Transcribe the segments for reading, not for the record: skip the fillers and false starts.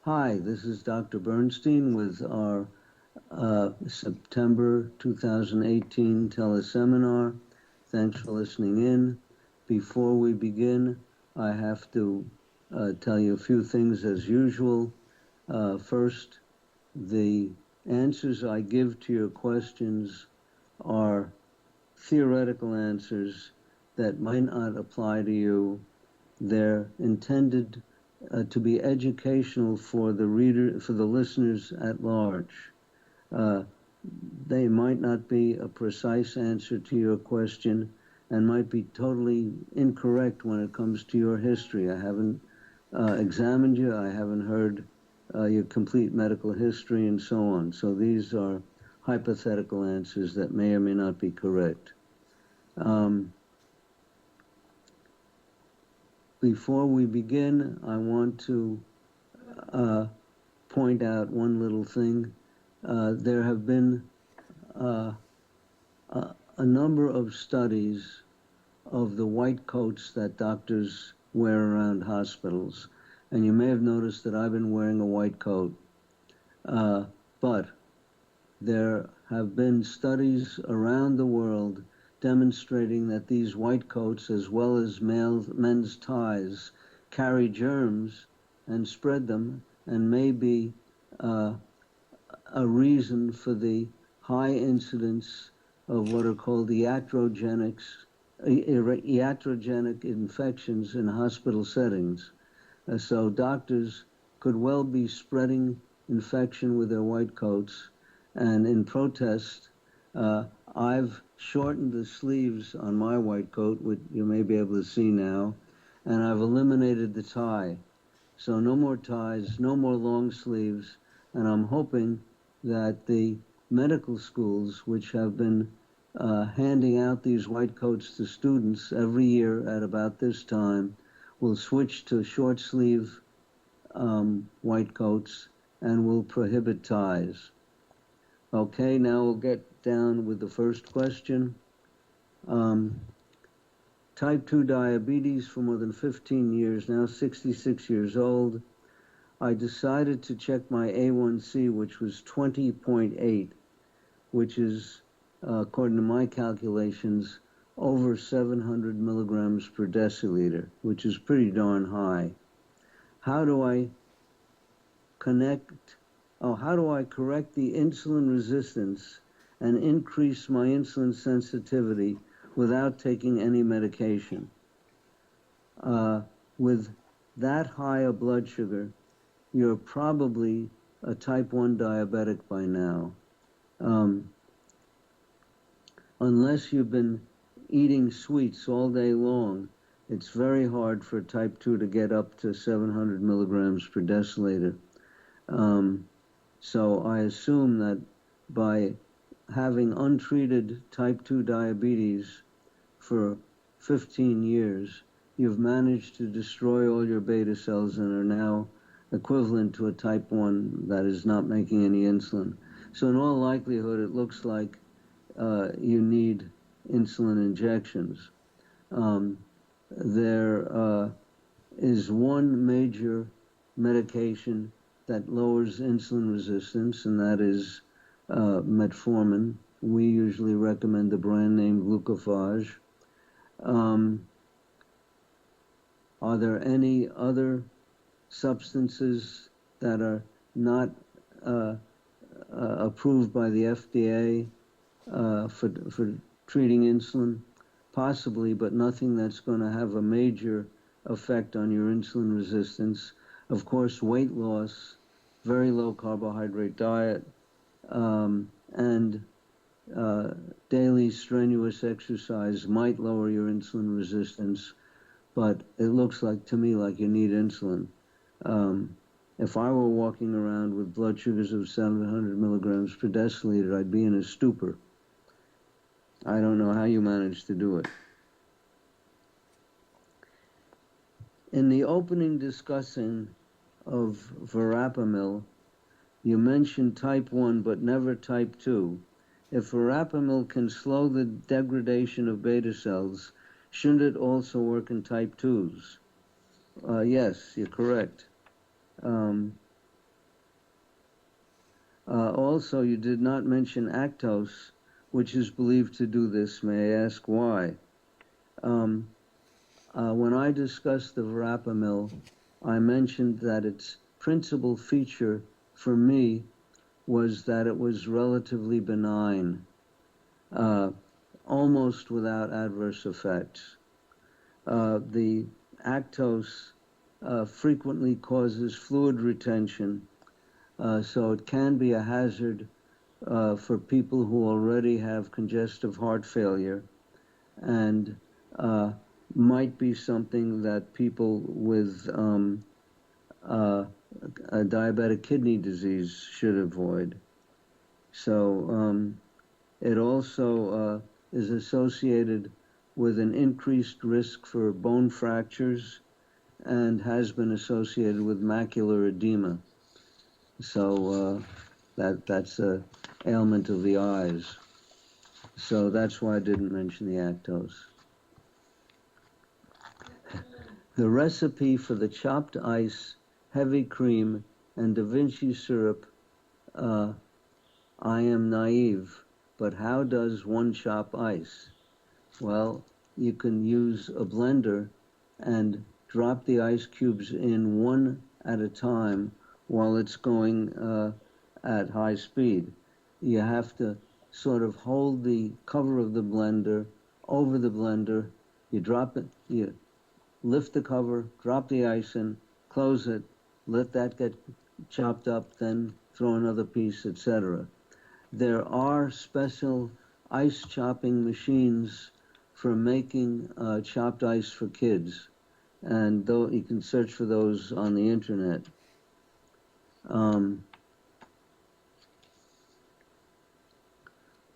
Hi, this is Dr. Bernstein with our September 2018 teleseminar. Thanks for listening in. Before we begin, I have to tell you a few things as usual. First, the answers I give to your questions are theoretical answers that might not apply to you. They're intended to be educational for the listeners at large. They might not be a precise answer to your question and might be totally incorrect when it comes to your history. I haven't examined you. I haven't heard your complete medical history and so on. So these are hypothetical answers that may or may not be correct. Before we begin, I want to point out one little thing. There have been a number of studies of the white coats that doctors wear around hospitals. And you may have noticed that I've been wearing a white coat. But there have been studies around the world demonstrating that these white coats, as well as men's ties, carry germs and spread them, and may be a reason for the high incidence of what are called iatrogenic infections in hospital settings. So doctors could well be spreading infection with their white coats, and in protest, I've shortened the sleeves on my white coat, which you may be able to see now, and I've eliminated the tie. So no more ties, no more long sleeves, and I'm hoping that the medical schools, which have been handing out these white coats to students every year at about this time, will switch to short sleeve white coats and will prohibit ties. Okay, now we'll get down with the first question. Type 2 diabetes for more than 15 years, now 66 years old. I decided to check my A1C, which was 20.8, which is, according to my calculations, over 700 milligrams per deciliter, which is pretty darn high. How do I correct the insulin resistance and increase my insulin sensitivity without taking any medication? With that high a blood sugar, you're probably a type 1 diabetic by now. Unless you've been eating sweets all day long, it's very hard for type 2 to get up to 700 milligrams per deciliter. So I assume that by having untreated type 2 diabetes for 15 years, you've managed to destroy all your beta cells and are now equivalent to a type 1 that is not making any insulin. So in all likelihood, it looks like you need insulin injections. There is one major medication that lowers insulin resistance, and that is Metformin. We usually recommend the brand name Glucophage. Are there any other substances that are not approved by the FDA for treating insulin? Possibly, but nothing that's going to have a major effect on your insulin resistance. Of course, weight loss, very low carbohydrate diet, and daily strenuous exercise might lower your insulin resistance, but it looks like to me like you need insulin. If I were walking around with blood sugars of 700 milligrams per deciliter, I'd be in a stupor. I don't know how you manage to do it. In the opening discussing of verapamil, you mentioned type 1 but never type 2. If verapamil can slow the degradation of beta cells, shouldn't it also work in type 2s? Yes, you're correct. Also, you did not mention lactose, which is believed to do this. May I ask why? When I discussed the verapamil, I mentioned that its principal feature for me was that it was relatively benign, almost without adverse effects. The lactose frequently causes fluid retention, so it can be a hazard for people who already have congestive heart failure, and might be something that people with a diabetic kidney disease should avoid. So it also is associated with an increased risk for bone fractures and has been associated with macular edema. So that's an ailment of the eyes. So that's why I didn't mention the lactose. The recipe for the chopped ice, heavy cream, and Da Vinci syrup, I am naive, but how does one chop ice? Well, you can use a blender and drop the ice cubes in one at a time while it's going at high speed. You have to sort of hold the cover of the blender over the blender. You drop it, you lift the cover, drop the ice in, close it, let that get chopped up, then throw another piece, etc. There are special ice chopping machines for making chopped ice for kids, and though you can search for those on the internet.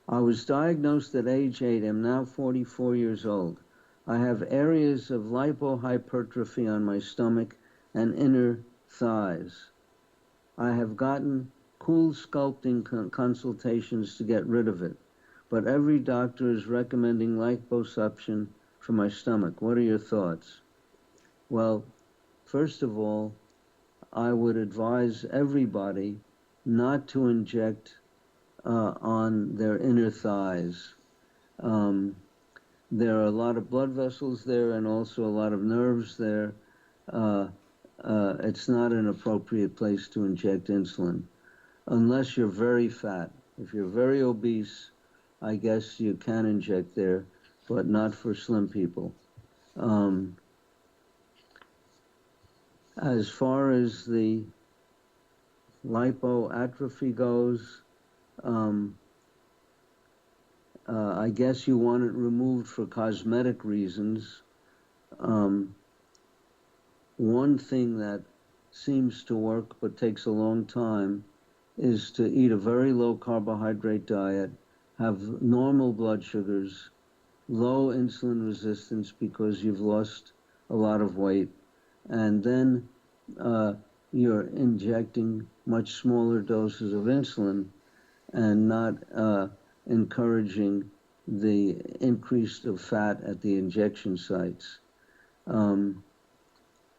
I was diagnosed at age 8. I'm now 44 years old. I have areas of lipohypertrophy on my stomach and inner thighs. I have gotten cool sculpting consultations to get rid of it, but every doctor is recommending liposuction for my stomach. What are your thoughts? Well, first of all, I would advise everybody not to inject on their inner thighs. There are a lot of blood vessels there and also a lot of nerves there. It's not an appropriate place to inject insulin, unless you're very fat. If you're very obese, I guess you can inject there, but not for slim people. As far as the lipoatrophy goes, I guess you want it removed for cosmetic reasons. One thing that seems to work but takes a long time is to eat a very low carbohydrate diet, have normal blood sugars, low insulin resistance because you've lost a lot of weight, and then you're injecting much smaller doses of insulin and not encouraging the increase of fat at the injection sites.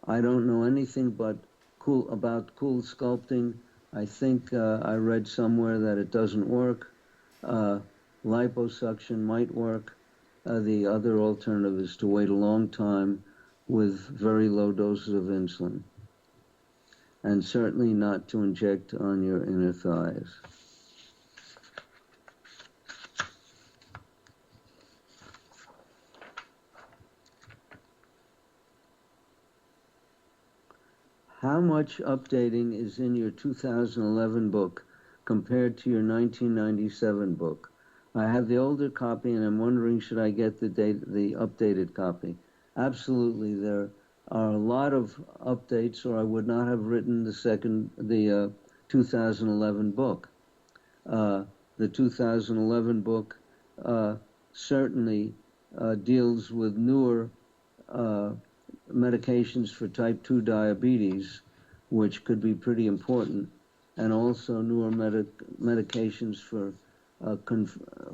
I don't know anything but about cool sculpting. I think I read somewhere that it doesn't work. Liposuction might work. The other alternative is to wait a long time with very low doses of insulin, and certainly not to inject on your inner thighs. How much updating is in your 2011 book compared to your 1997 book? I have the older copy and I'm wondering, should I get the updated copy? Absolutely, there are a lot of updates, or I would not have written the 2011 book. The 2011 book certainly deals with newer medications for type 2 diabetes, which could be pretty important, and also newer medications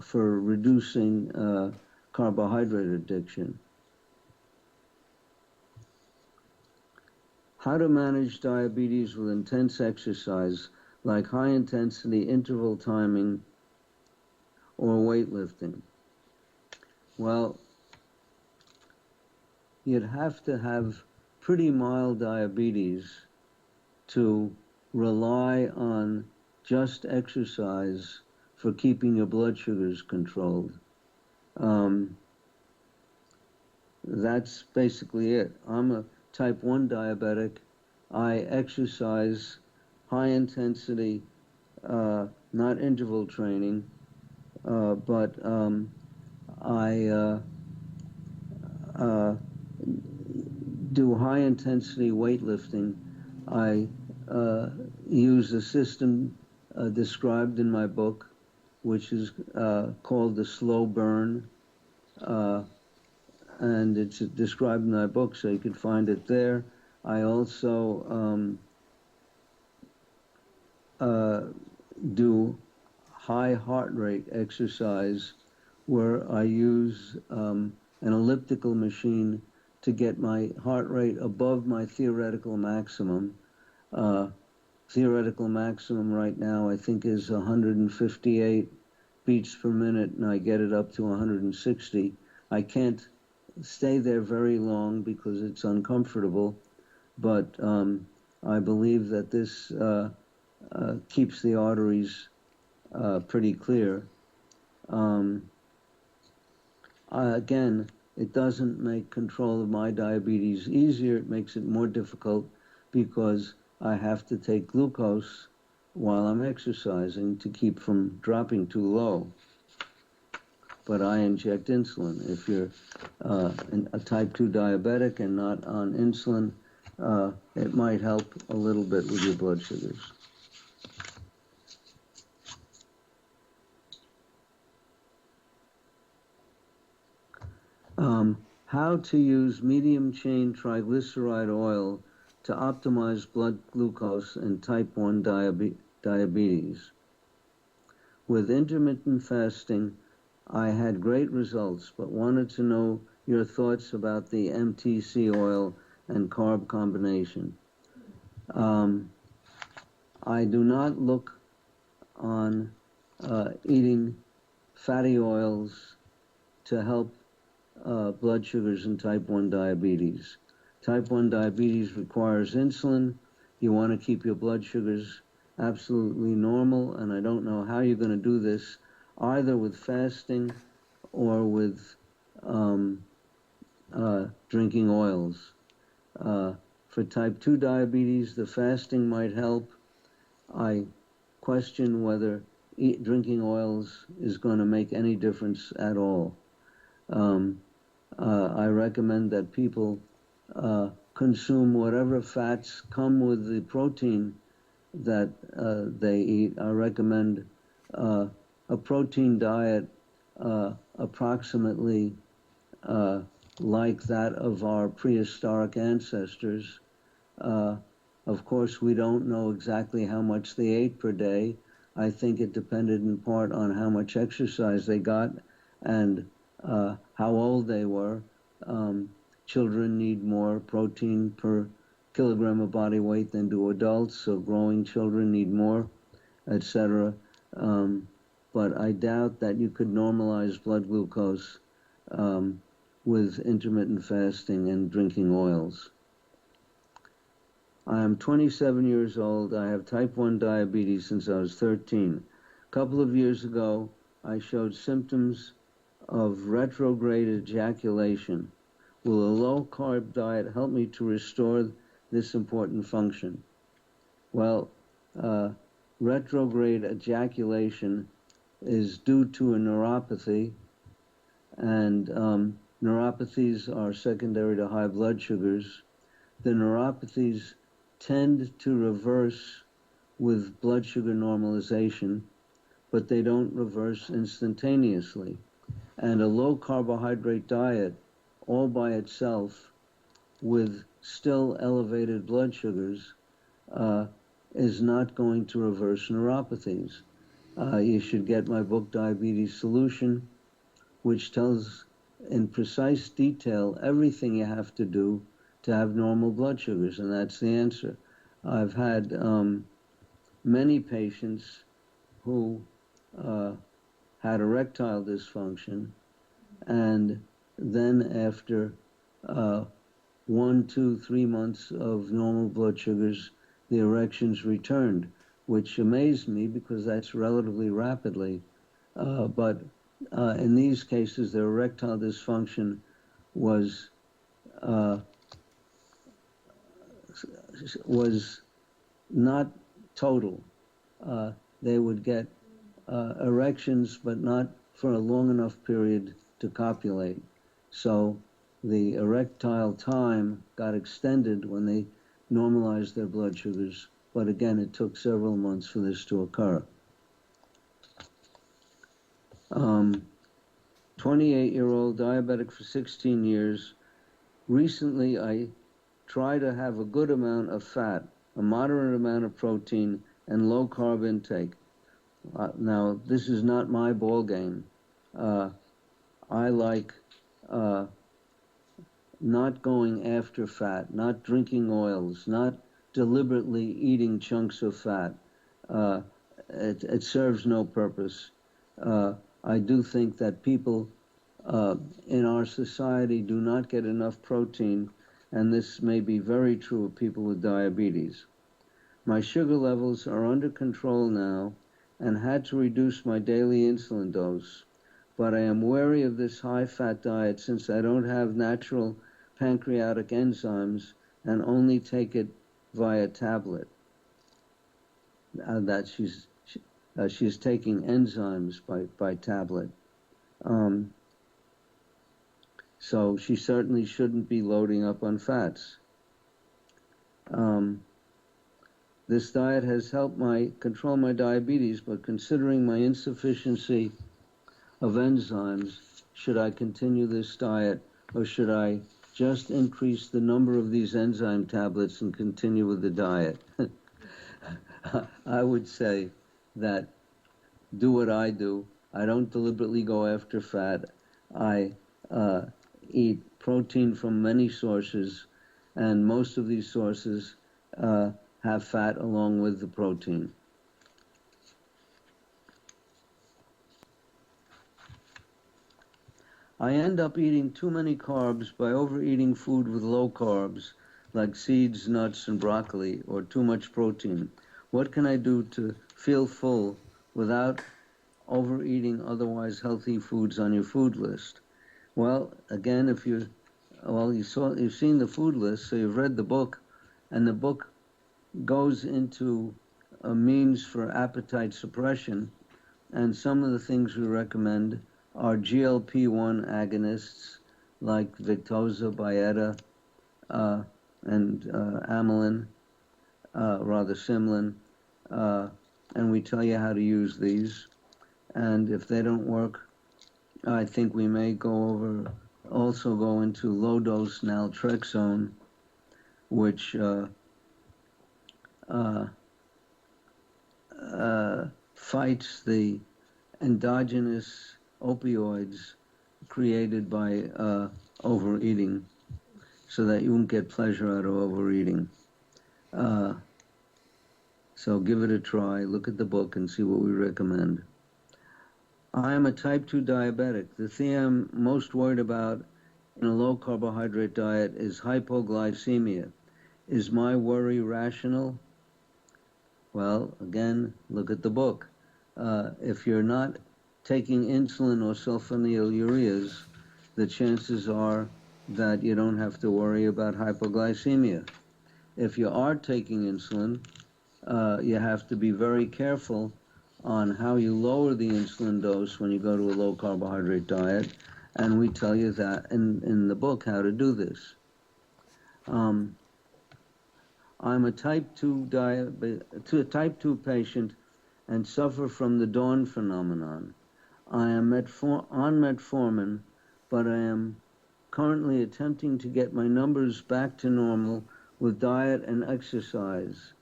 for reducing carbohydrate addiction. How to manage diabetes with intense exercise like high-intensity interval timing or weightlifting? Well, you'd have to have pretty mild diabetes to rely on just exercise for keeping your blood sugars controlled. That's basically it. I'm a type 1 diabetic. I exercise high intensity, not interval training, but I do high intensity weightlifting. I use a system described in my book, which is called the slow burn, and it's described in my book, so you could find it there. I also do high heart rate exercise, where I use an elliptical machine to get my heart rate above my theoretical maximum. Theoretical maximum right now, I think, is 158 beats per minute, and I get it up to 160. I can't stay there very long because it's uncomfortable, but I believe that this keeps the arteries pretty clear. Again, it doesn't make control of my diabetes easier. It makes it more difficult because I have to take glucose while I'm exercising to keep from dropping too low. But I inject insulin. If you're a type 2 diabetic and not on insulin, it might help a little bit with your blood sugars. How to use medium-chain triglyceride oil to optimize blood glucose in type 1 diabetes. With intermittent fasting, I had great results, but wanted to know your thoughts about the MTC oil and carb combination. I do not look on eating fatty oils to help blood sugars in type 1 diabetes. Type 1 diabetes requires insulin. You want to keep your blood sugars absolutely normal, and I don't know how you're going to do this, either with fasting or with drinking oils. For type 2 diabetes, the fasting might help. I question whether drinking oils is going to make any difference at all. I recommend that people consume whatever fats come with the protein that they eat. I recommend a protein diet approximately like that of our prehistoric ancestors. Of course, we don't know exactly how much they ate per day. I think it depended in part on how much exercise they got and how old they were. Children need more protein per kilogram of body weight than do adults, so growing children need more, etc. But I doubt that you could normalize blood glucose with intermittent fasting and drinking oils. I am 27 years old. I have type 1 diabetes since I was 13. A couple of years ago, I showed symptoms of retrograde ejaculation. Will a low-carb diet help me to restore this important function? Well, retrograde ejaculation is due to a neuropathy, and neuropathies are secondary to high blood sugars. The neuropathies tend to reverse with blood sugar normalization, but they don't reverse instantaneously. And a low carbohydrate diet all by itself with still elevated blood sugars is not going to reverse neuropathies. You should get my book, Diabetes Solution, which tells in precise detail everything you have to do to have normal blood sugars, and that's the answer. I've had many patients who had erectile dysfunction, and then after 1, 2, 3 months of normal blood sugars, the erections returned, which amazed me because that's relatively rapidly. But in these cases, their erectile dysfunction was not total. They would get erections, but not for a long enough period to copulate. So the erectile time got extended when they normalized their blood sugars. But again, it took several months for this to occur. 28-year-old diabetic for 16 years. Recently, I try to have a good amount of fat, a moderate amount of protein, and low-carb intake. Now, this is not my ball game. I like not going after fat, not drinking oils, not deliberately eating chunks of fat. It serves no purpose. I do think that people in our society do not get enough protein, and this may be very true of people with diabetes. My sugar levels are under control now and had to reduce my daily insulin dose, but I am wary of this high-fat diet since I don't have natural pancreatic enzymes and only take it via tablet. That she's taking enzymes by tablet. So she certainly shouldn't be loading up on fats. This diet has helped control my diabetes, but considering my insufficiency of enzymes, should I continue this diet, or should I just increase the number of these enzyme tablets and continue with the diet? I would say that do what I do. I don't deliberately go after fat. I eat protein from many sources, and most of these sources have fat along with the protein. I end up eating too many carbs by overeating food with low carbs, like seeds, nuts, and broccoli, or too much protein. What can I do to feel full without overeating otherwise healthy foods on your food list? Well, again, you've seen the food list, so you've read the book, and the book goes into a means for appetite suppression, and some of the things we recommend are GLP-1 agonists like Victoza, Byetta, and Amylin, Simlin, and we tell you how to use these. And if they don't work, I think we may also go into low-dose naltrexone, which fights the endogenous opioids created by overeating, so that you won't get pleasure out of overeating. So give it a try, look at the book and see what we recommend. I am a type 2 diabetic. The thing I'm most worried about in a low carbohydrate diet is hypoglycemia. Is my worry rational? Well, again, look at the book. If you're not taking insulin or sulfonylureas, the chances are that you don't have to worry about hypoglycemia. If you are taking insulin, you have to be very careful on how you lower the insulin dose when you go to a low carbohydrate diet, and we tell you that in the book how to do this. I'm a type 2 patient and suffer from the dawn phenomenon. I am on metformin, but I am currently attempting to get my numbers back to normal with diet and exercise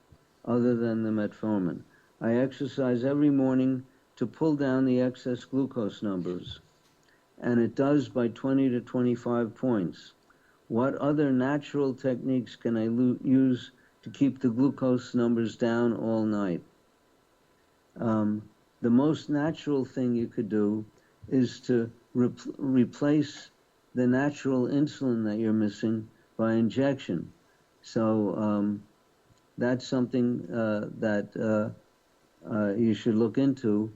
other than the metformin. I exercise every morning to pull down the excess glucose numbers, and it does by 20 to 25 points. What other natural techniques can I use to keep the glucose numbers down all night? The most natural thing you could do is to replace the natural insulin that you're missing by injection. So that's something that you should look into.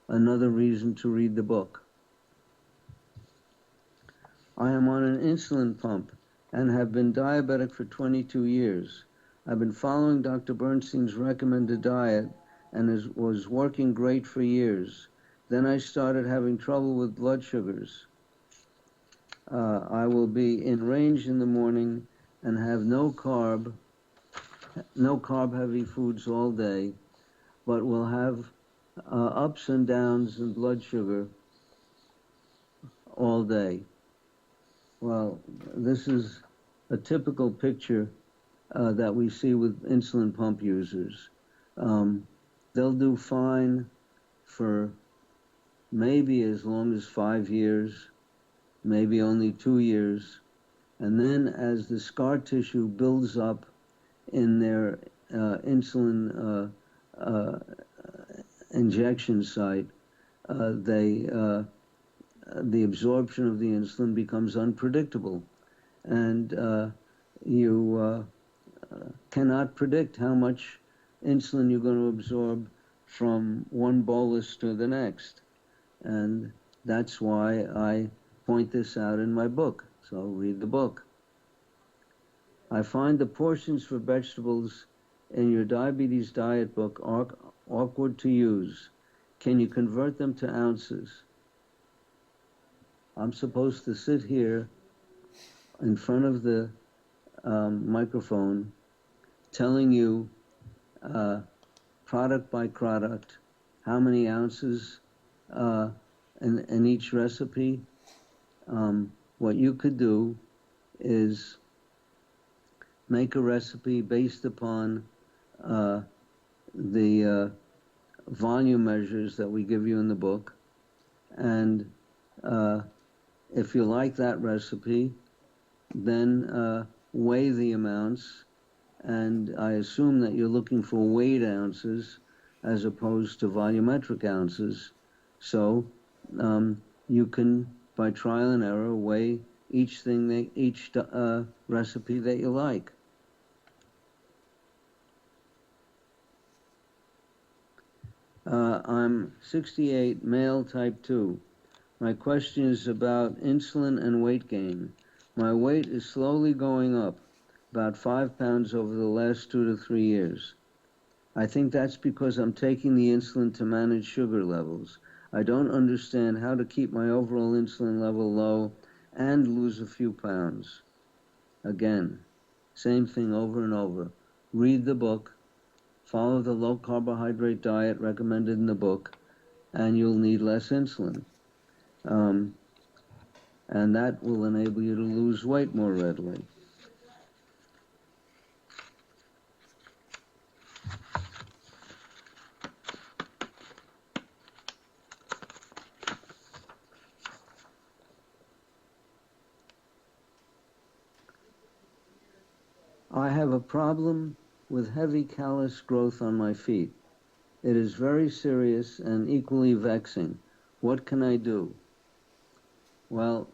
Another reason to read the book. I am on an insulin pump and have been diabetic for 22 years. I've been following Dr. Bernstein's recommended diet and was working great for years. Then I started having trouble with blood sugars. I will be in range in the morning and have no carb heavy foods all day, but will have ups and downs in blood sugar all day. Well, this is a typical picture that we see with insulin pump users. They'll do fine for maybe as long as 5 years, maybe only 2 years, and then as the scar tissue builds up in their insulin injection site, the absorption of the insulin becomes unpredictable, and you cannot predict how much insulin you're going to absorb from one bolus to the next. And that's why I point this out in my book. So read the book. I find the portions for vegetables in your diabetes diet book awkward to use. Can you convert them to ounces? I'm supposed to sit here in front of the microphone telling you product by product how many ounces in each recipe. What you could do is make a recipe based upon the volume measures that we give you in the book, and if you like that recipe, then weigh the amounts, and I assume that you're looking for weighed ounces as opposed to volumetric ounces. So you can, by trial and error, weigh each recipe that you like. I'm 68, male, type 2. My question is about insulin and weight gain. My weight is slowly going up, about 5 pounds over the last 2 to 3 years. I think that's because I'm taking the insulin to manage sugar levels. I don't understand how to keep my overall insulin level low and lose a few pounds. Again, same thing over and over. Read the book, follow the low carbohydrate diet recommended in the book, and you'll need less insulin. And that will enable you to lose weight more readily. I have a problem with heavy callus growth on my feet. It is very serious and equally vexing. What can I do? Well,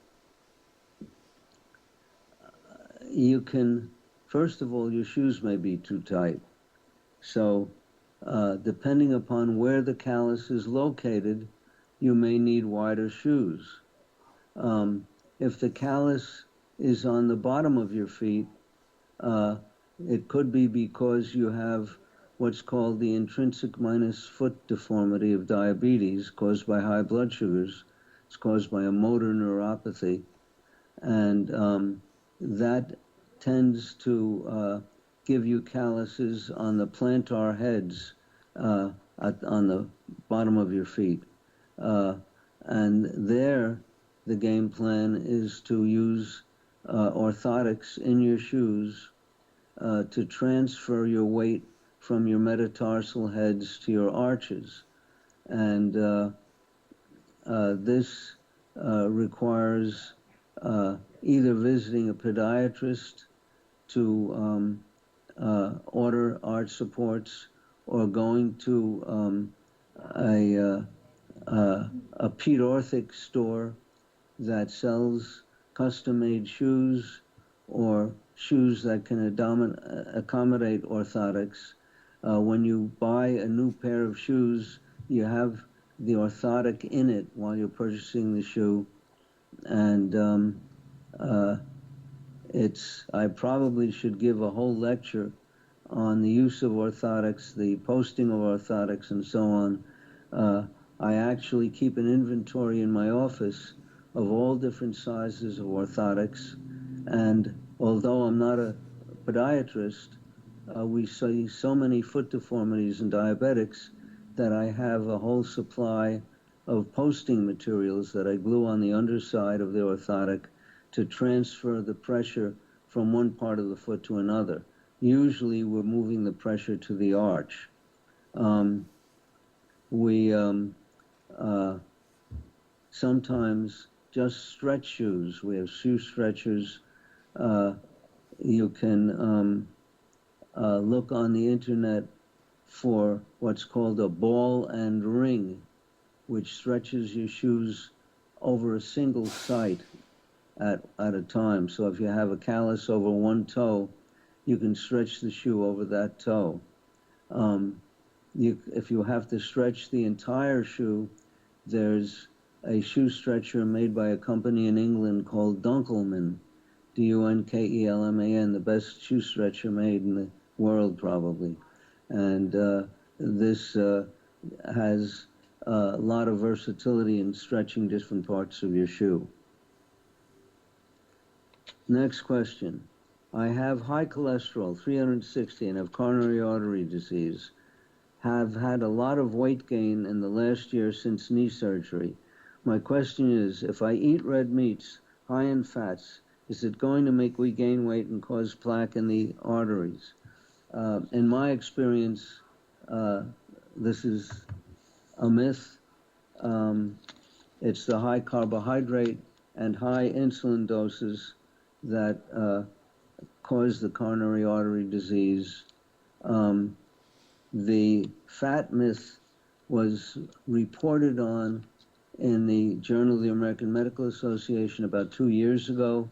you can, first of all, your shoes may be too tight. So depending upon where the callus is located, you may need wider shoes. If the callus is on the bottom of your feet, it could be because you have what's called the intrinsic minus foot deformity of diabetes caused by high blood sugars. It's caused by a motor neuropathy, and that tends to give you calluses on the plantar heads on the bottom of your feet. And there, the game plan is to use orthotics in your shoes to transfer your weight from your metatarsal heads to your arches. And this requires either visiting a pediatrist to order arch supports, or going to a Pete Orthic store that sells custom-made shoes or shoes that can accommodate orthotics. When you buy a new pair of shoes, you have the orthotic in it while you're purchasing the shoe. And I probably should give a whole lecture on the use of orthotics, the posting of orthotics, and so on. I actually keep an inventory in my office of all different sizes of orthotics. And although I'm not a podiatrist, we see so many foot deformities in diabetics that I have a whole supply of posting materials that I glue on the underside of the orthotic to transfer the pressure from one part of the foot to another. Usually we're moving the pressure to the arch. We sometimes just stretch shoes. We have shoe stretchers. You can look on the internet for what's called a ball and ring, which stretches your shoes over a single site at a time. So if you have a callus over one toe, you can stretch the shoe over that toe. If you have to stretch the entire shoe, there's a shoe stretcher made by a company in England called Dunkelman, Dunkelman, the best shoe stretcher made in the world probably. And this has a lot of versatility in stretching different parts of your shoe. Next question. I have high cholesterol, 360, and have coronary artery disease. Have had a lot of weight gain in the last year since knee surgery. My question is, if I eat red meats, high in fats, is it going to make me gain weight and cause plaque in the arteries? In my experience, this is a myth. It's the high carbohydrate and high insulin doses that cause the coronary artery disease. The fat myth was reported on in the Journal of the American Medical Association about 2 years ago.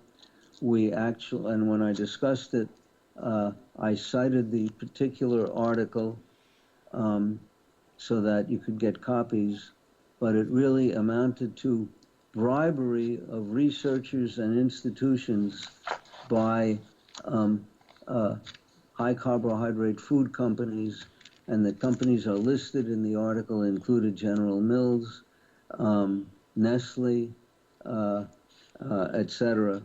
And when I discussed it, I cited the particular article so that you could get copies, but it really amounted to bribery of researchers and institutions by high carbohydrate food companies, and the companies are listed in the article, included General Mills, Nestle, etc.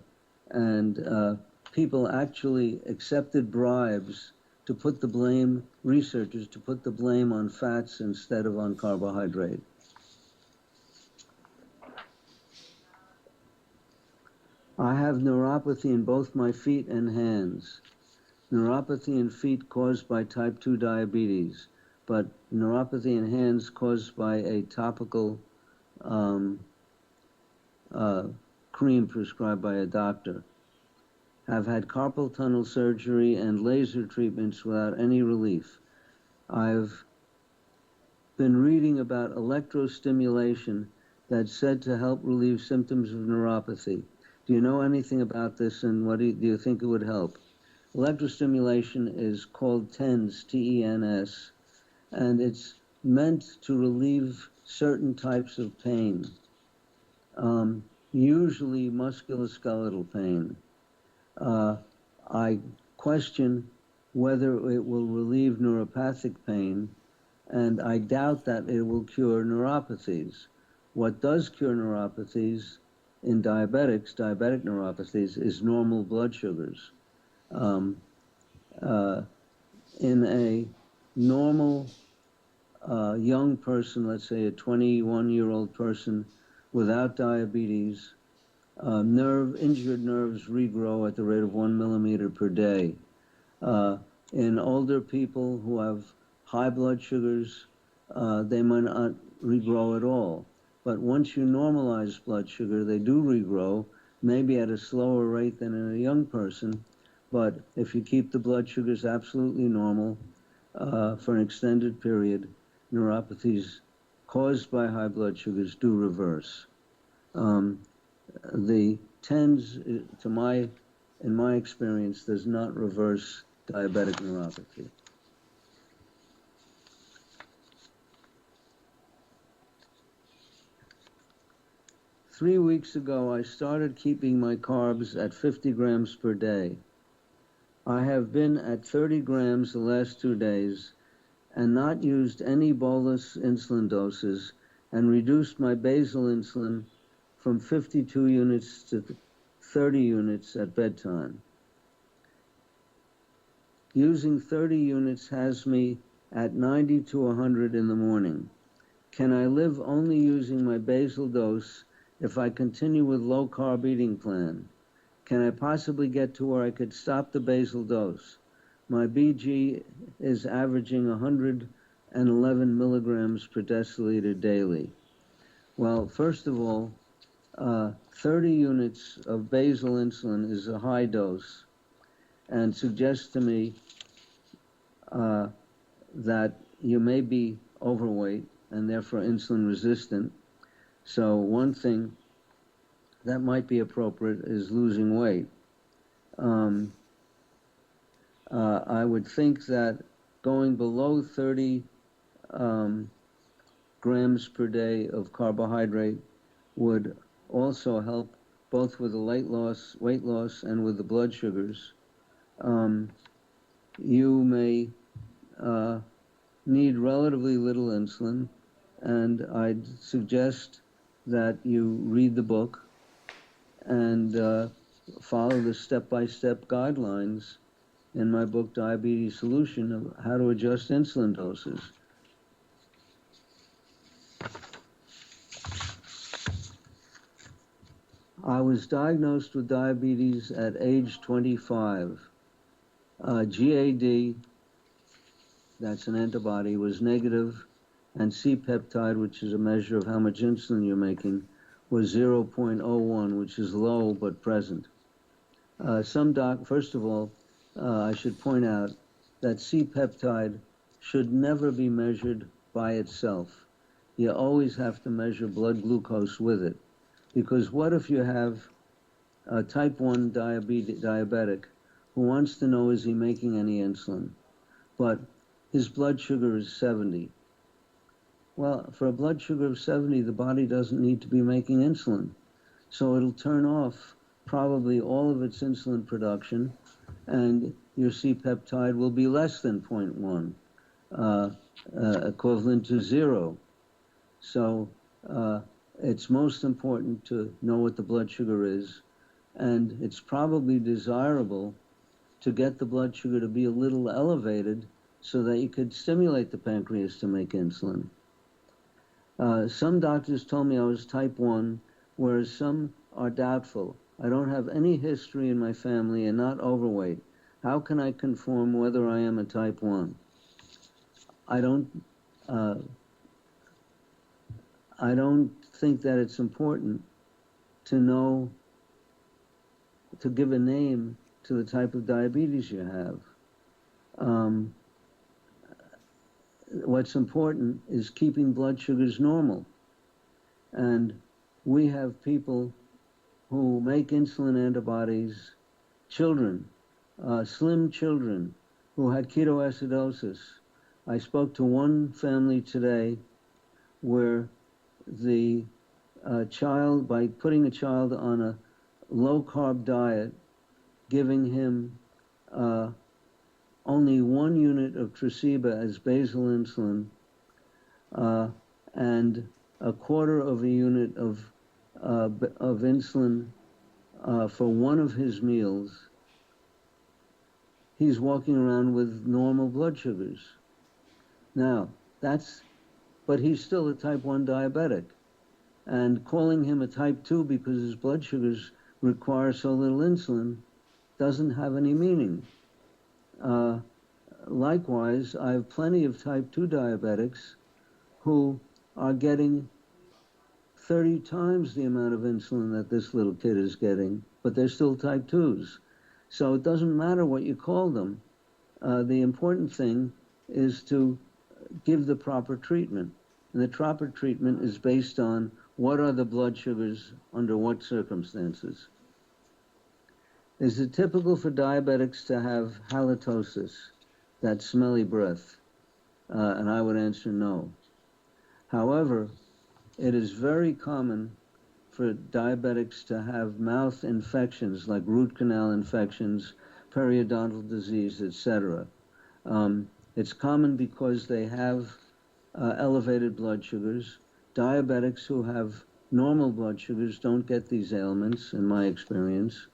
And people actually accepted bribes to put the blame, researchers to put the blame on fats instead of on carbohydrate. I have neuropathy in both my feet and hands. Neuropathy in feet caused by type 2 diabetes, but neuropathy in hands caused by a topical cream prescribed by a doctor. Have had carpal tunnel surgery and laser treatments without any relief. I've been reading about electrostimulation that's said to help relieve symptoms of neuropathy. Do you know anything about this, and what do you think it would help? Electrostimulation is called TENS, T-E-N-S, and it's meant to relieve certain types of pain, usually musculoskeletal pain. I question whether it will relieve neuropathic pain, and I doubt that it will cure neuropathies. What does cure neuropathies in diabetics, diabetic neuropathies, is normal blood sugars. In a normal young person, let's say a 21-year-old person without diabetes, injured nerves regrow at the rate of 1 millimeter per day. In older people who have high blood sugars, they might not regrow at all. But once you normalize blood sugar, they do regrow, maybe at a slower rate than in a young person. But if you keep the blood sugars absolutely normal, for an extended period, neuropathies caused by high blood sugars do reverse. The TENS, in my experience, does not reverse diabetic neuropathy. Three weeks ago, I started keeping my carbs at 50 grams per day. I have been at 30 grams the last 2 days and not used any bolus insulin doses and reduced my basal insulin from 52 units to 30 units at bedtime. Using 30 units has me at 90 to 100 in the morning. Can I live only using my basal dose if I continue with low-carb eating plan? Can I possibly get to where I could stop the basal dose? My BG is averaging 111 milligrams per deciliter daily. Well, first of all, 30 units of basal insulin is a high dose and suggests to me that you may be overweight and therefore insulin resistant. So one thing that might be appropriate is losing weight. I would think that going below 30 grams per day of carbohydrate would also help both with the weight loss, and with the blood sugars. You may need relatively little insulin, and I'd suggest that you read the book and follow the step-by-step guidelines in my book, Diabetes Solution, of how to adjust insulin doses. I was diagnosed with diabetes at age 25. GAD, that's an antibody, was negative, and C-peptide, which is a measure of how much insulin you're making, was 0.01, which is low but present. First of all, I should point out that C-peptide should never be measured by itself. You always have to measure blood glucose with it. Because what if you have a type 1 diabetic who wants to know, is he making any insulin? But his blood sugar is 70. Well, for a blood sugar of 70, the body doesn't need to be making insulin. So it'll turn off probably all of its insulin production, and your C-peptide will be less than 0.1, equivalent to 0. So it's most important to know what the blood sugar is, and it's probably desirable to get the blood sugar to be a little elevated so that you could stimulate the pancreas to make insulin. Some doctors told me I was type 1, whereas some are doubtful. I don't have any history in my family and not overweight. How can I confirm whether I am a type 1? I don't think that it's important to know, to give a name to the type of diabetes you have. What's important is keeping blood sugars normal. And we have people who make insulin antibodies, children, slim children who had ketoacidosis. I spoke to one family today where the child, by putting a child on a low-carb diet, giving him only 1 unit of Tresiba as basal insulin and 1/4 of a unit of insulin for one of his meals, he's walking around with normal blood sugars. Now, but he's still a type 1 diabetic. And calling him a type 2 because his blood sugars require so little insulin doesn't have any meaning. Likewise, I have plenty of type 2 diabetics who are getting 30 times the amount of insulin that this little kid is getting, but they're still type 2s. So it doesn't matter what you call them. The important thing is to give the proper treatment. And the proper treatment is based on what are the blood sugars under what circumstances. Is it typical for diabetics to have halitosis, that smelly breath? And I would answer no. However, it is very common for diabetics to have mouth infections like root canal infections, periodontal disease, etc. It's common because they have elevated blood sugars. Diabetics who have normal blood sugars don't get these ailments, in my experience.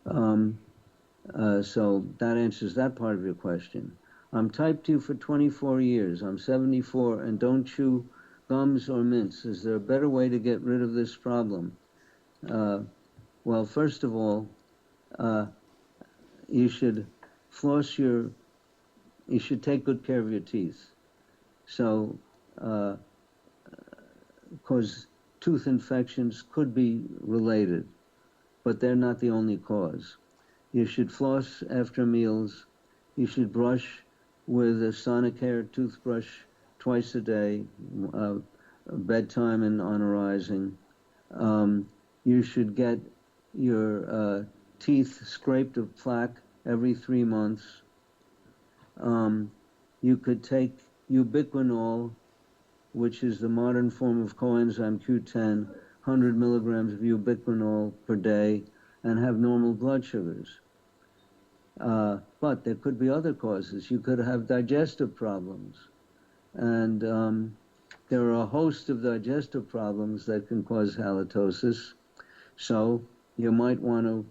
So that answers that part of your question. I'm type 2 for 24 years. I'm 74 and don't chew gums or mints. Is there a better way to get rid of this problem? Well, first of all, you should you should take good care of your teeth. So, because tooth infections could be related, but they're not the only cause. You should floss after meals. You should brush with a Sonicare toothbrush twice a day, bedtime and on arising. You should get your teeth scraped of plaque every 3 months. You could take ubiquinol, which is the modern form of coenzyme Q10, 100 milligrams of ubiquinol per day, and have normal blood sugars. But there could be other causes. You could have digestive problems. And there are a host of digestive problems that can cause halitosis. So you might want to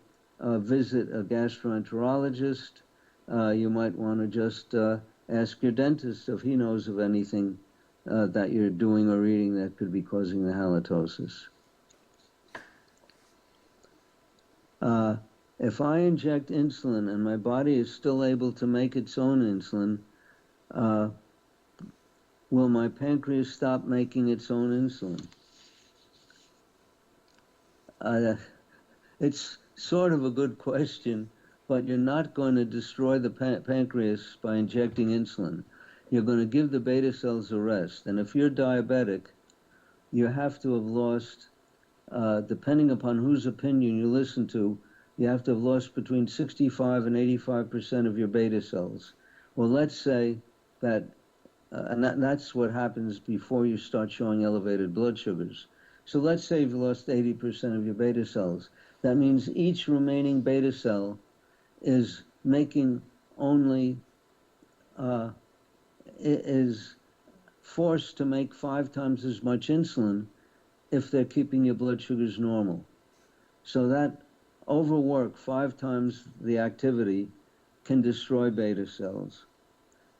visit a gastroenterologist. You might want to just ask your dentist if he knows of anything that you're doing or eating that could be causing the halitosis. If I inject insulin and my body is still able to make its own insulin, will my pancreas stop making its own insulin? It's sort of a good question, but you're not going to destroy the pancreas by injecting insulin. You're going to give the beta cells a rest. And if you're diabetic, you have to have lost, depending upon whose opinion you listen to, you have to have lost between 65 and 85% of your beta cells. Well, let's say that, and that's what happens before you start showing elevated blood sugars. So let's say you've lost 80% of your beta cells. That means each remaining beta cell is making only, is forced to make 5 times as much insulin if they're keeping your blood sugars normal. So that overwork 5 times the activity can destroy beta cells.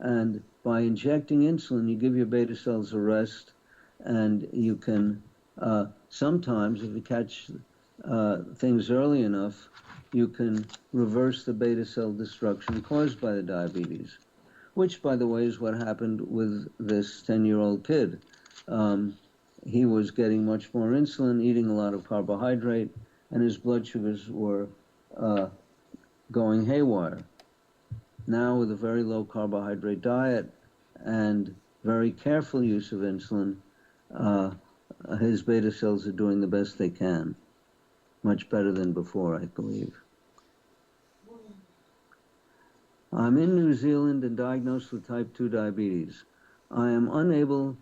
And by injecting insulin, you give your beta cells a rest, and you can, sometimes, if you catch things early enough, you can reverse the beta cell destruction caused by the diabetes, which, by the way, is what happened with this 10-year-old kid. He was getting much more insulin, eating a lot of carbohydrate, and his blood sugars were going haywire. Now, with a very low carbohydrate diet and very careful use of insulin, his beta cells are doing the best they can. Much better than before, I believe. I'm in New Zealand and diagnosed with type 2 diabetes. I am unable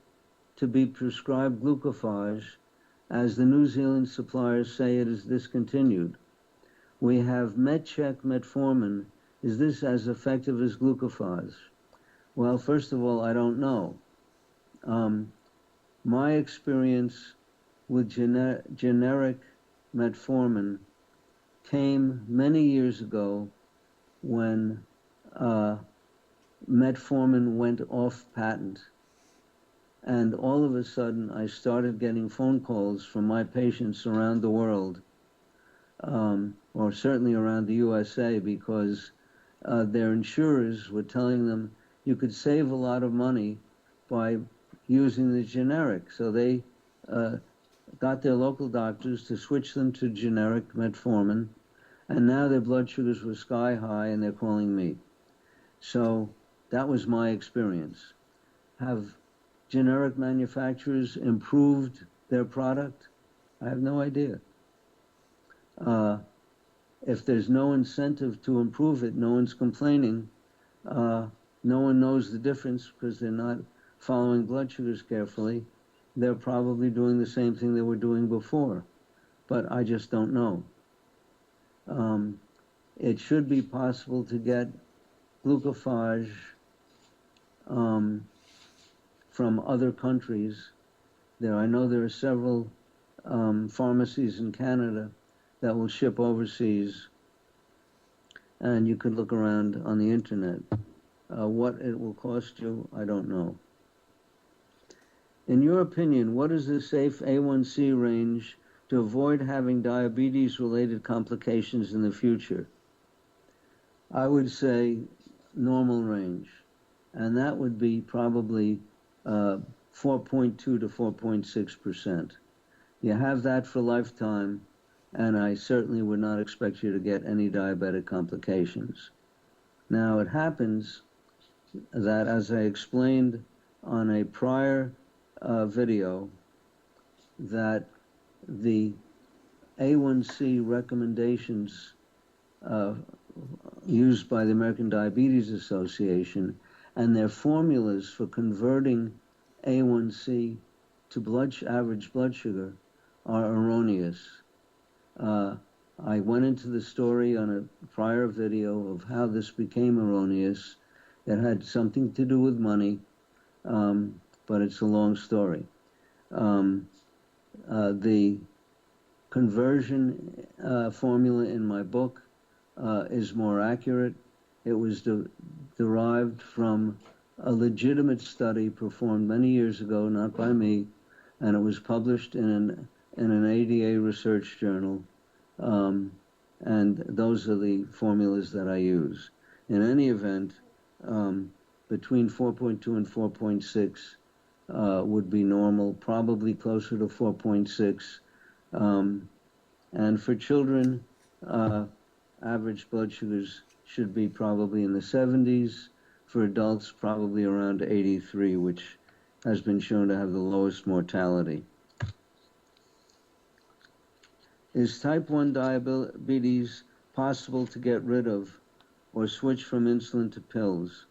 to be prescribed glucophage as the New Zealand suppliers say it is discontinued. We have metformin. Is this as effective as glucophage? Well, first of all, I don't know. My experience with generic metformin came many years ago when metformin went off patent. And all of a sudden, I started getting phone calls from my patients around the world, or certainly around the USA, because their insurers were telling them you could save a lot of money by using the generic. So they got their local doctors to switch them to generic metformin, and now their blood sugars were sky high, and they're calling me. So That was my experience. Have generic manufacturers improved their product? I have no idea. If there's no incentive to improve it, no one's complaining. No one knows the difference because they're not following blood sugars carefully. They're probably doing the same thing they were doing before, but I just don't know. It should be possible to get glucophage from other countries. I know there are several pharmacies in Canada that will ship overseas, and you could look around on the internet. What it will cost you, I don't know. In your opinion, what is the safe A1C range to avoid having diabetes-related complications in the future? I would say normal range, and that would be probably 4.2 to 4.6%. You have that for lifetime, and I certainly would not expect you to get any diabetic complications. Now, it happens that, as I explained on a prior video, that the A1C recommendations used by the American Diabetes Association and their formulas for converting A1C to average blood sugar are erroneous. I went into the story on a prior video of how this became erroneous. It had something to do with money, but it's a long story. The conversion formula in my book is more accurate. It was derived from a legitimate study performed many years ago, not by me, and it was published in an ADA research journal, and those are the formulas that I use. In any event, between 4.2 and 4.6 would be normal, probably closer to 4.6. And for children, average blood sugars should be probably in the 70s. For adults, probably around 83, which has been shown to have the lowest mortality. Is type 1 diabetes possible to get rid of or switch from insulin to pills?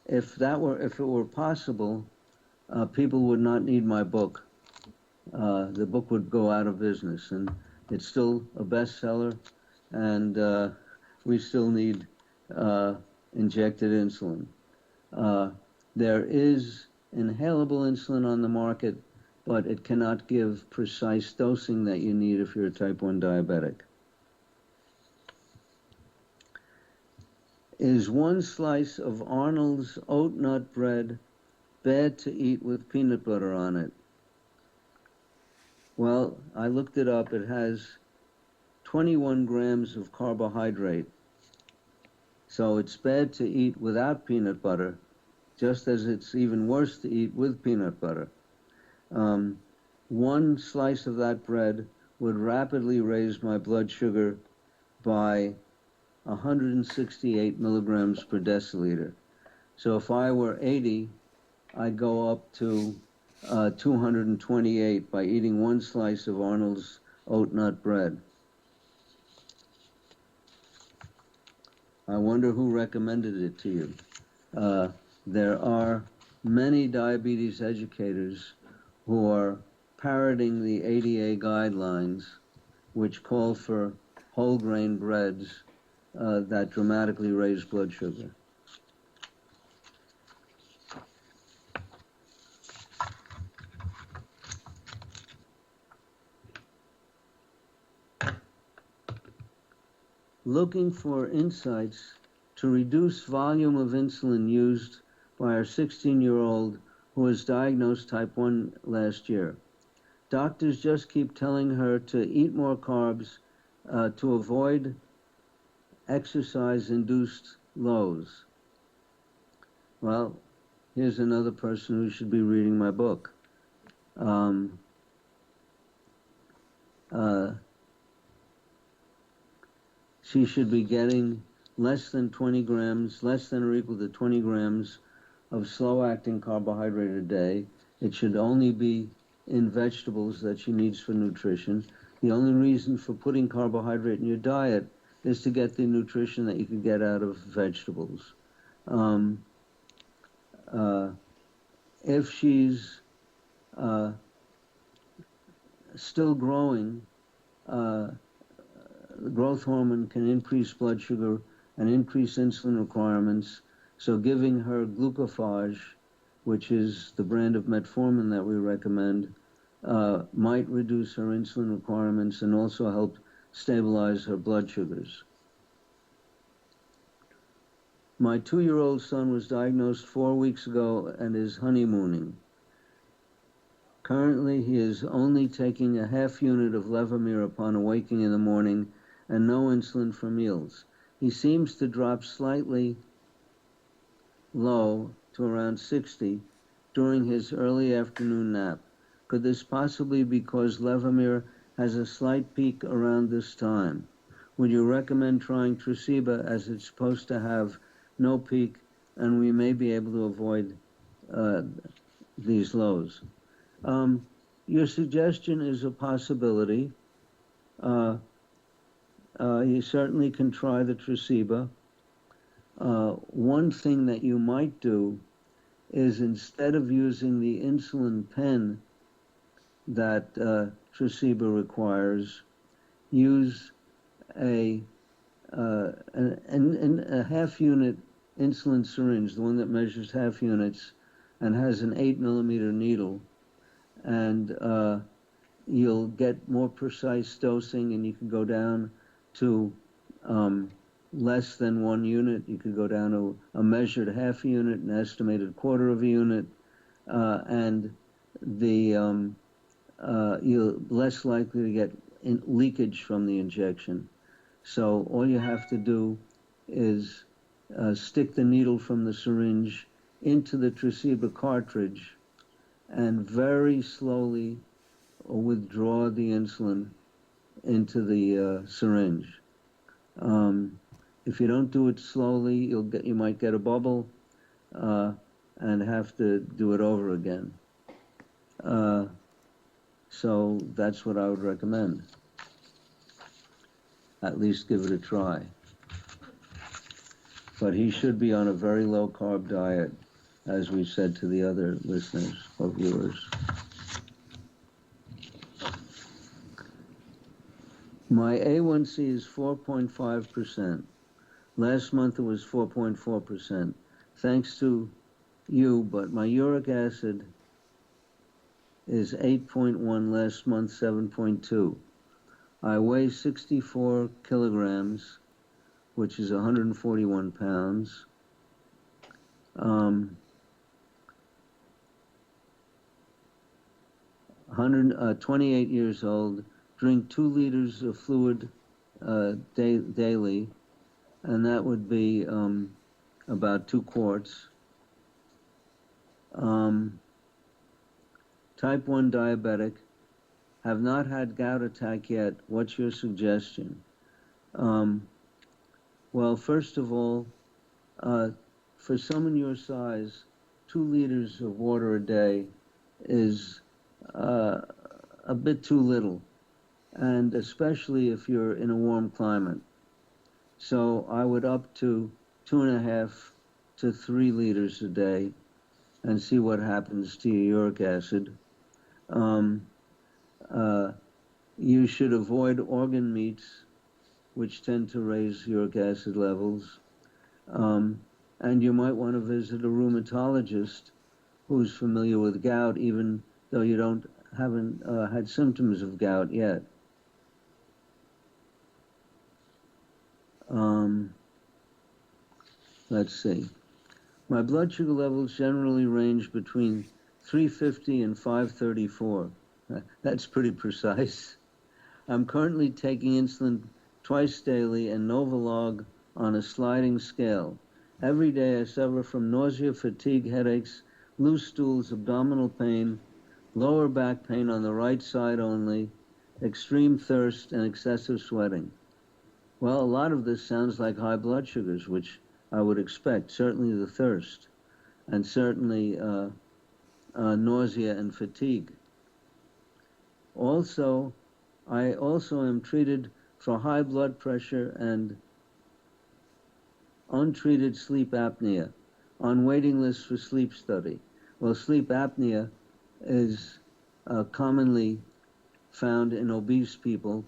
If it were possible, people would not need my book. The book would go out of business, and it's still a bestseller, and we still need injected insulin. There is inhalable insulin on the market, but it cannot give precise dosing that you need if you're a type 1 diabetic. Is one slice of Arnold's oat nut bread bad to eat with peanut butter on it? Well, I looked it up. It has 21 grams of carbohydrate. So it's bad to eat without peanut butter, just as it's even worse to eat with peanut butter. One slice of that bread would rapidly raise my blood sugar by 168 milligrams per deciliter. So if I were 80, I'd go up to 228 by eating one slice of Arnold's oat nut bread. I wonder who recommended it to you. There are many diabetes educators who are parroting the ADA guidelines, which call for whole grain breads that dramatically raise blood sugar. Looking for insights to reduce volume of insulin used by our 16-year-old who was diagnosed type 1 last year. Doctors just keep telling her to eat more carbs to avoid exercise-induced lows. Well, here's another person who should be reading my book. She should be getting less than 20 grams, less than or equal to 20 grams of slow-acting carbohydrate a day. It should only be in vegetables that she needs for nutrition. The only reason for putting carbohydrate in your diet is to get the nutrition that you can get out of vegetables. If she's still growing, the growth hormone can increase blood sugar and increase insulin requirements. So giving her glucophage, which is the brand of metformin that we recommend, might reduce her insulin requirements and also help stabilize her blood sugars. My 2-year-old son was diagnosed 4 weeks ago and is honeymooning. Currently, he is only taking a half unit of Levemir upon awaking in the morning and no insulin for meals. He seems to drop slightly low to around 60 during his early afternoon nap. Could this possibly be because Levemir has a slight peak around this time? Would you recommend trying Tresiba, as it's supposed to have no peak and we may be able to avoid these lows? Your suggestion is a possibility. You certainly can try the Tresiba. One thing that you might do is, instead of using the insulin pen that Tresiba requires, use a half-unit insulin syringe, the one that measures half units and has an 8-millimeter needle, and you'll get more precise dosing, and you can go down to less than 1 unit. You could go down to a measured half a unit, an estimated quarter of a unit, and you're less likely to get leakage from the injection. So all you have to do is stick the needle from the syringe into the Tresiba cartridge and very slowly withdraw the insulin into the syringe. If you don't do it slowly, you might get a bubble and have to do it over again. So that's what I would recommend. At least give it a try. But he should be on a very low-carb diet, as we said to the other listeners or viewers. My A1C is 4.5%. Last month it was 4.4%. Thanks to you, but my uric acid is 8.1, last month 7.2. I weigh 64 kilograms, which is 141 pounds. 28 years old, drink 2 liters of fluid daily, and that would be about 2 quarts. Type 1 diabetic, have not had gout attack yet. What's your suggestion? Well, first of all, for someone your size, 2 liters of water a day is a bit too little, and especially if you're in a warm climate. So I would up to 2.5 to 3 liters a day and see what happens to your uric acid. You should avoid organ meats, which tend to raise uric acid levels. And you might want to visit a rheumatologist who's familiar with gout, even though you haven't had symptoms of gout yet. Let's see. My blood sugar levels generally range between 350 and 534. That's pretty precise. I'm currently taking insulin twice daily and Novolog on a sliding scale. Every day I suffer from nausea, fatigue, headaches, loose stools, abdominal pain, lower back pain on the right side only, extreme thirst, and excessive sweating. Well, a lot of this sounds like high blood sugars, which I would expect. Certainly the thirst, and certainly nausea and fatigue. Also, I also am treated for high blood pressure and untreated sleep apnea, on waiting lists for sleep study. Well, sleep apnea is commonly found in obese people,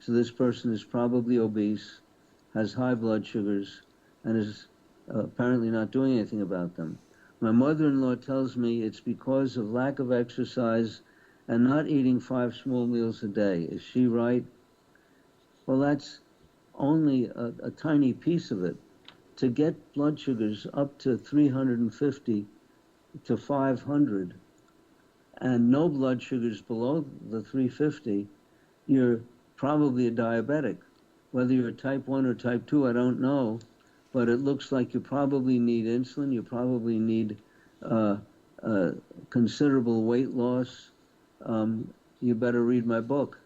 so this person is probably obese, has high blood sugars, and is apparently not doing anything about them. My mother-in-law tells me it's because of lack of exercise and not eating 5 small meals a day. Is she right? Well, that's only a tiny piece of it. To get blood sugars up to 350 to 500 and no blood sugars below the 350, you're probably a diabetic. Whether you're type 1 or type 2, I don't know, but it looks like you probably need insulin, you probably need considerable weight loss. You better read my book.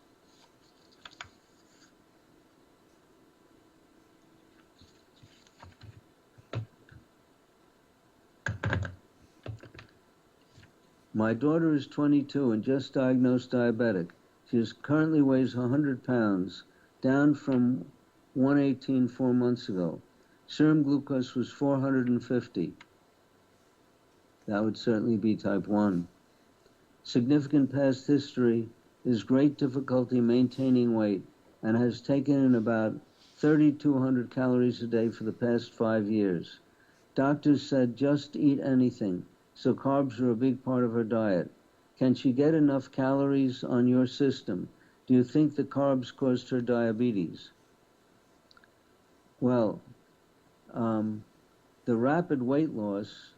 My daughter is 22 and just diagnosed diabetic. She currently weighs 100 pounds, down from 118 4 months ago. Serum glucose was 450. That would certainly be type 1. Significant past history is great difficulty maintaining weight and has taken in about 3,200 calories a day for the past 5 years. Doctors said just eat anything, so carbs are a big part of her diet. Can she get enough calories on your system? Do you think the carbs caused her diabetes? Well, the rapid weight loss,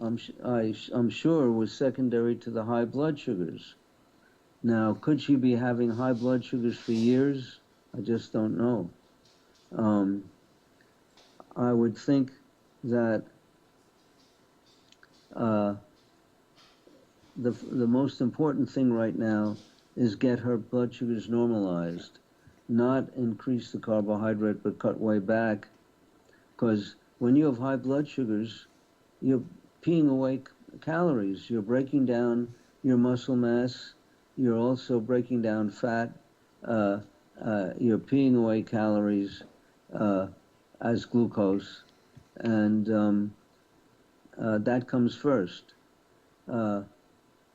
I'm sure, was secondary to the high blood sugars. Now, could she be having high blood sugars for years? I just don't know. I would think that the most important thing right now is get her blood sugars normalized, not increase the carbohydrate but cut way back, because when you have high blood sugars, you're peeing away calories. You're breaking down your muscle mass. You're also breaking down fat. You're peeing away calories as glucose, and that comes first.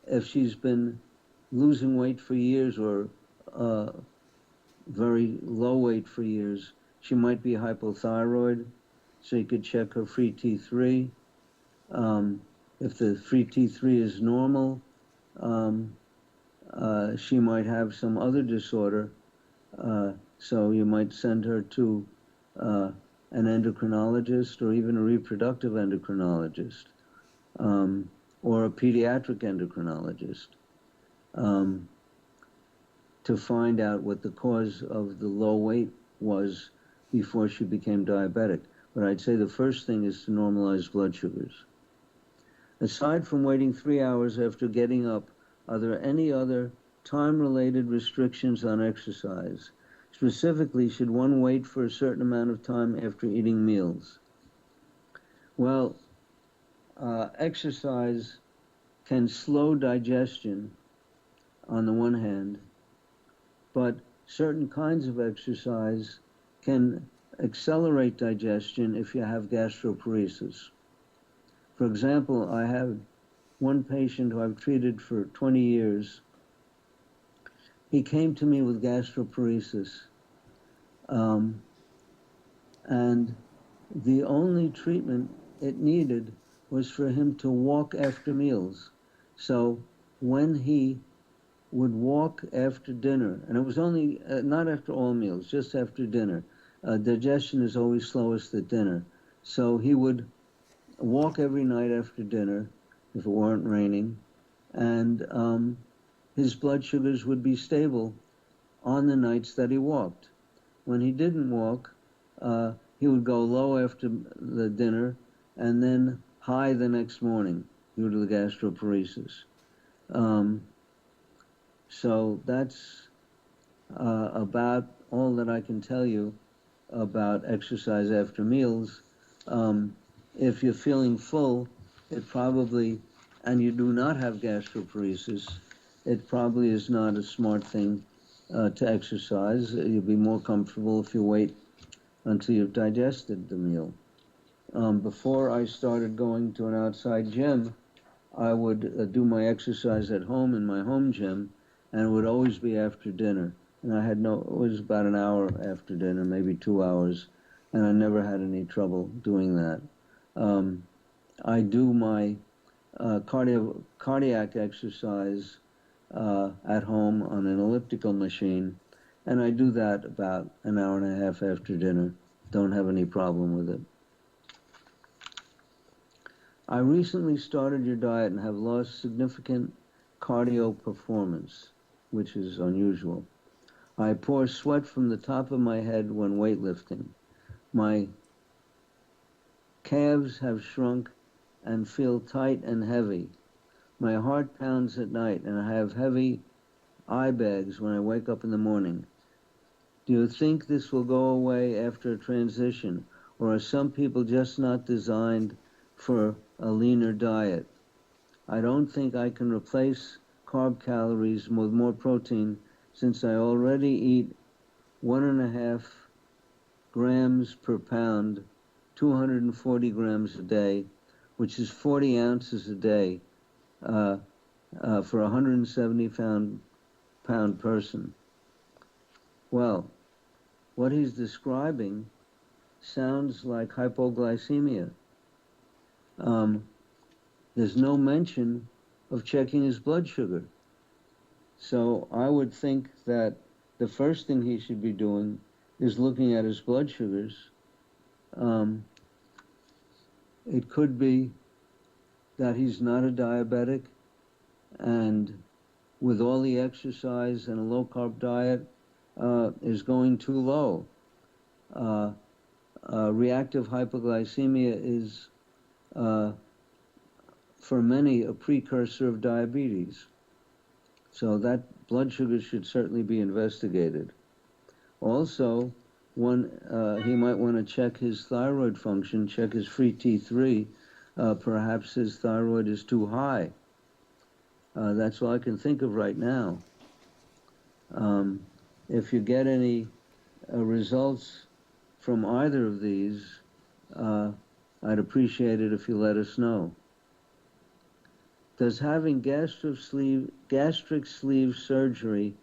If she's been losing weight for years or very low weight for years, she might be hypothyroid, so you could check her free T3. If the free T3 is normal, she might have some other disorder, so you might send her to an endocrinologist or even a reproductive endocrinologist, or a pediatric endocrinologist, to find out what the cause of the low weight was before she became diabetic. But I'd say the first thing is to normalize blood sugars. Aside from waiting 3 hours after getting up, are there any other time-related restrictions on exercise? Specifically, should one wait for a certain amount of time after eating meals? Well, exercise can slow digestion on the one hand, but certain kinds of exercise can accelerate digestion if you have gastroparesis. For example, I have one patient who I've treated for 20 years. He came to me with gastroparesis, and the only treatment it needed was for him to walk after meals. So when he would walk after dinner, and it was only, not after all meals, just after dinner. Digestion is always slowest at dinner. So he would walk every night after dinner, if it weren't raining, and his blood sugars would be stable on the nights that he walked. When he didn't walk, he would go low after the dinner and then high the next morning due to the gastroparesis. So that's about all that I can tell you about exercise after meals. If you're feeling full, it probably, and you do not have gastroparesis, it probably is not a smart thing to exercise. You'll be more comfortable if you wait until you've digested the meal. Before I started going to an outside gym, I would do my exercise at home in my home gym, and it would always be after dinner. And it was about an hour after dinner, maybe 2 hours, and I never had any trouble doing that. I do my cardiac exercise at home on an elliptical machine, and I do that about an hour and a half after dinner. Don't have any problem with it. I recently started your diet and have lost significant cardio performance, which is unusual. I pour sweat from the top of my head when weightlifting. My calves have shrunk and feel tight and heavy. My heart pounds at night, and I have heavy eye bags when I wake up in the morning. Do you think this will go away after a transition, or are some people just not designed for a leaner diet? I don't think I can replace carb calories with more protein, since I already eat 1.5 grams per pound, 240 grams a day, which is 40 ounces a day for a 170-pound person. Well, what he's describing sounds like hypoglycemia. There's no mention of checking his blood sugar. So I would think that the first thing he should be doing is looking at his blood sugars. It could be that he's not a diabetic, and with all the exercise and a low-carb diet is going too low. Reactive hypoglycemia is, for many, a precursor of diabetes. So that blood sugar should certainly be investigated. Also, he might want to check his thyroid function, check his free T3. Perhaps his thyroid is too high. That's all I can think of right now. If you get any results from either of these, I'd appreciate it if you let us know. Does having gastric sleeve surgery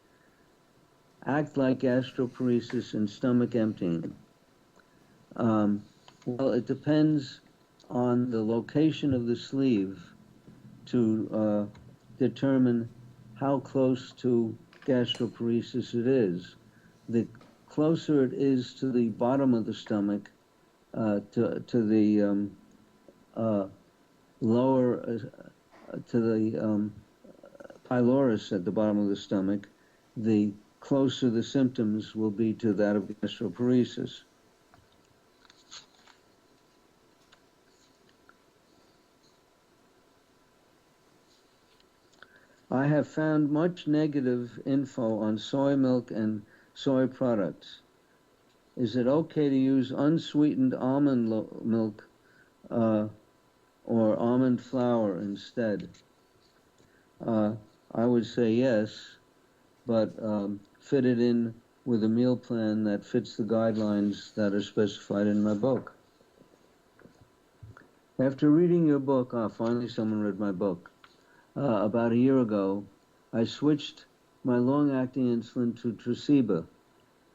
act like gastroparesis and stomach emptying? Well, it depends on the location of the sleeve to determine how close to gastroparesis it is. The closer it is to the bottom of the stomach, to the lower, to the pylorus at the bottom of the stomach, the closer the symptoms will be to that of gastroparesis. I have found much negative info on soy milk and soy products. Is it okay to use unsweetened almond milk or almond flour instead? I would say yes, but fit it in with a meal plan that fits the guidelines that are specified in my book. After reading your book, finally someone read my book. About a year ago, I switched my long-acting insulin to Tresiba.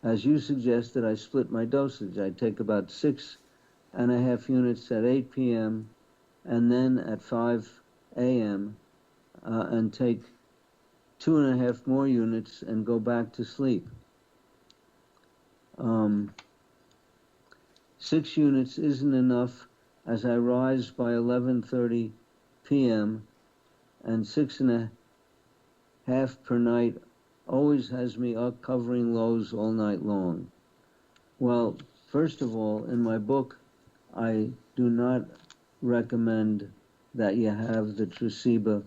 As you suggested, I split my dosage. I take about 6.5 units at 8 p.m. and then at 5 a.m. And take 2.5 more units and go back to sleep. 6 units isn't enough, as I rise by 11:30 p.m. and 6.5 per night always has me up covering lows all night long. Well, first of all, in my book, I do not recommend that you have the Tresiba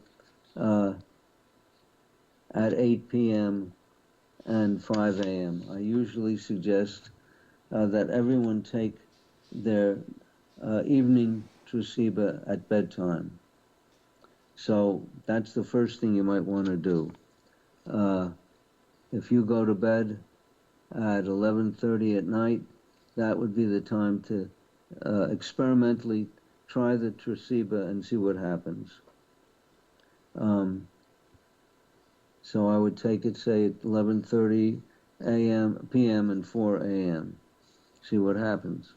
at 8 p.m. and 5 a.m. I usually suggest that everyone take their evening Tresiba at bedtime. So that's the first thing you might want to do. If you go to bed at 11:30 at night, that would be the time to experimentally try the Tresiba and see what happens. So I would take it, say, at 11:30 p.m. and 4 a.m. See what happens.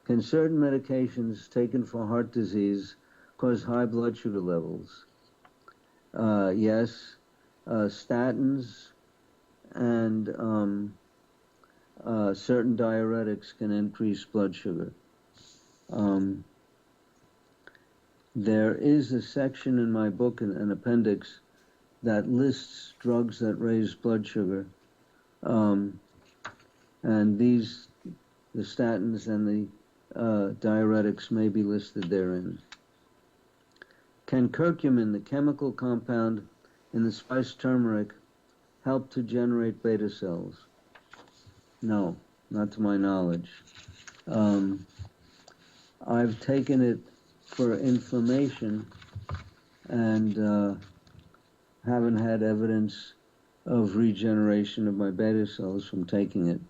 Can certain medications taken for heart disease cause high blood sugar levels? Yes. Statins and certain diuretics can increase blood sugar. There is a section in my book, an appendix, that lists drugs that raise blood sugar. And the statins and the diuretics may be listed therein. Can curcumin, the chemical compound in the spice turmeric, help to generate beta cells? No, not to my knowledge. I've taken it for inflammation and haven't had evidence of regeneration of my beta cells from taking it.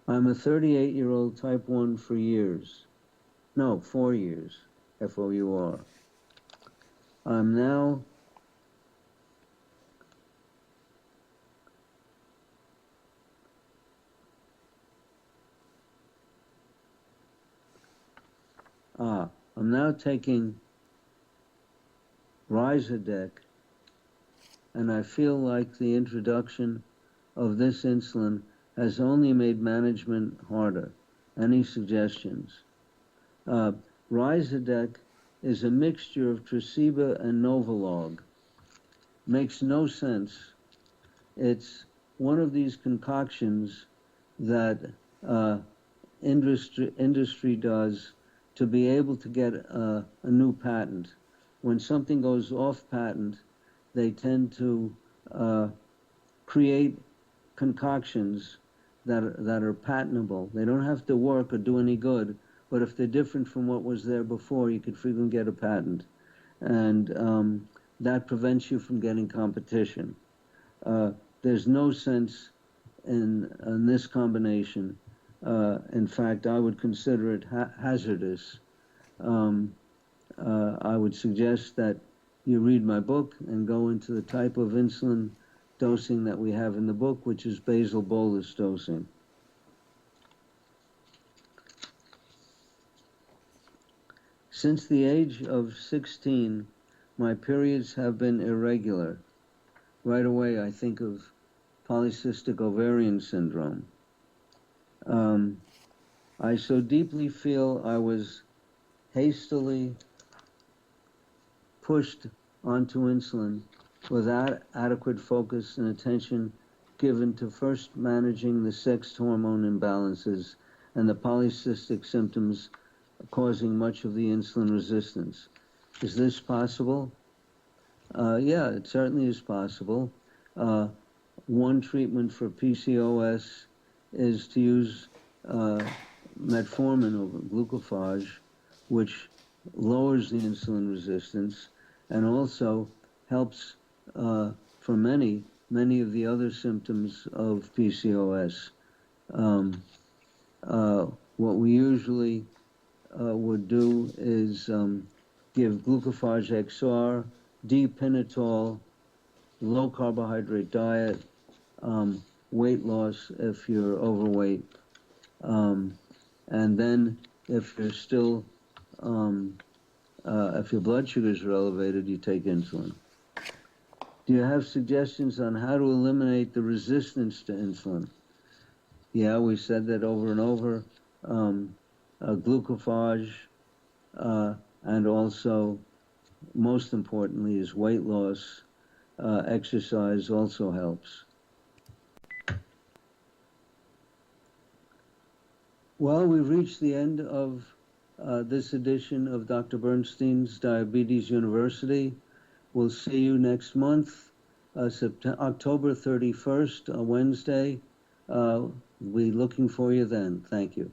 I'm a 38-year-old type 1 for years. No, 4 years, F-O-U-R. I'm now taking Ryzodec, and I feel like the introduction of this insulin has only made management harder. Any suggestions? Ryzodec is a mixture of Tresiba and Novolog. Makes no sense. It's one of these concoctions that industry does to be able to get a new patent. When something goes off patent, they tend to create concoctions that are patentable. They don't have to work or do any good, but if they're different from what was there before, you could frequently get a patent. And that prevents you from getting competition. There's no sense in this combination. In fact, I would consider it hazardous. I would suggest that you read my book and go into the type of insulin dosing that we have in the book, which is basal bolus dosing. Since the age of 16, my periods have been irregular. Right away, I think of polycystic ovarian syndrome. I so deeply feel I was hastily pushed onto insulin without adequate focus and attention given to first managing the sex hormone imbalances and the polycystic symptoms causing much of the insulin resistance. Is this possible? Yeah, it certainly is possible. One treatment for PCOS is to use metformin or glucophage, which lowers the insulin resistance and also helps for many of the other symptoms of PCOS. What we usually would do is give glucophage XR, D-pinitol, low carbohydrate diet, weight loss if you're overweight, and then if you're still if your blood sugars are elevated, you take insulin. Do you have suggestions on how to eliminate the resistance to insulin? Yeah, we said that over and over. Glucophage, and also, most importantly, is weight loss. Exercise also helps. Well, we've reached the end of this edition of Dr. Bernstein's Diabetes University. We'll see you next month, October 31st, Wednesday. We're looking for you then. Thank you.